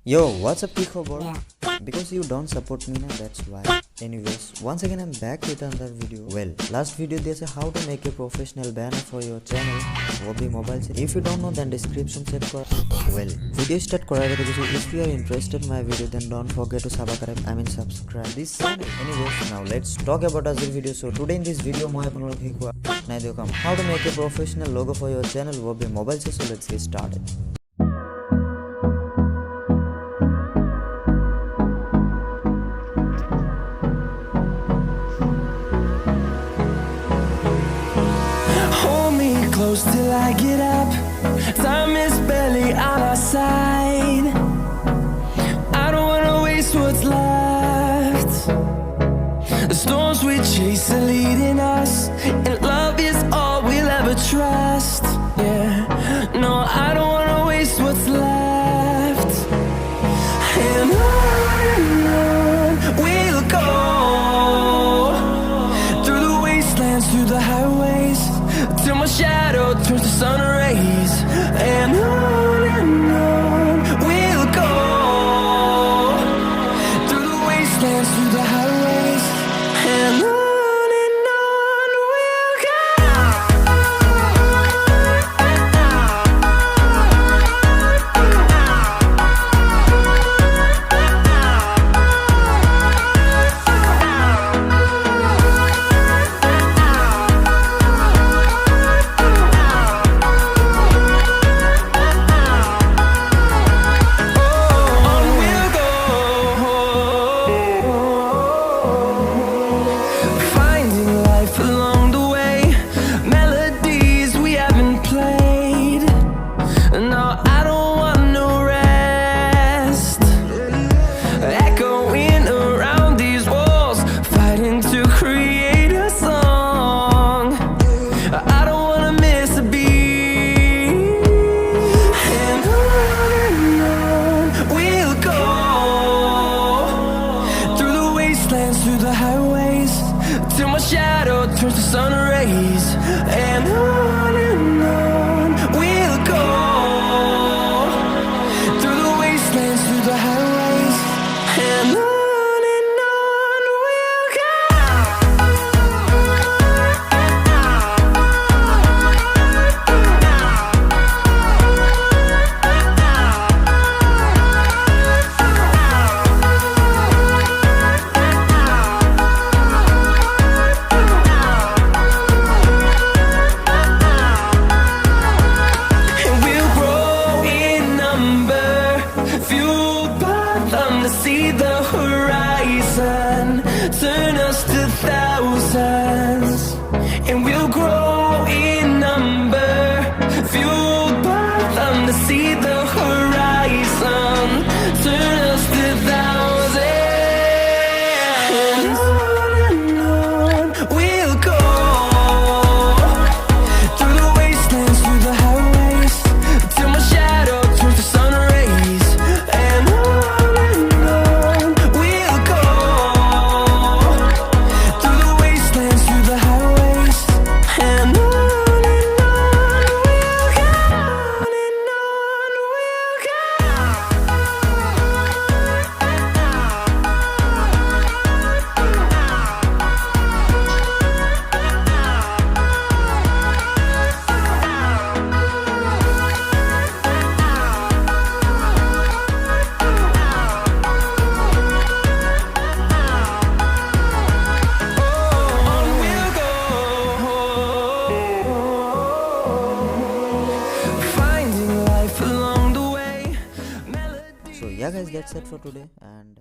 Yo, what's up, Kiko boy? Because you don't support me now, that's why. Anyways, once again I'm back with another video. Well, last video they say how to make a professional banner for your channel Hobby Mobile. If you don't know, then description check kor. Well, video start korar aage so if you are interested in my video, then don't forget to subscribe this channel. Anyways, now let's talk about our video. So today in this video moi aponalok hikwa nai dekam how to make a professional logo for your channel Hobby Mobile. So let's get started. Close till I get up. Time is barely on our side. I don't wanna waste what's left. The storms we chase are leading us, and love is all we'll ever trust. Yeah, no, I don't wanna waste what's left. And on we'll go, through the wastelands, through the highways, till my shadow turns to sun rays. And on we'll go, through the wastelands, through the highways, and on we'll go. Through the highways, till my shadow turns to sun rays. And on we'll go, through the wastelands, through the highways, and on we'll go. See the horizon turn us to thousands, and we'll grow in number, fueled by them to see the horizon turn us to thousands. And on we'll go, through the wastelands, through the highways, till my shadow turns to sun rays. And So yeah guys, that's it for today, and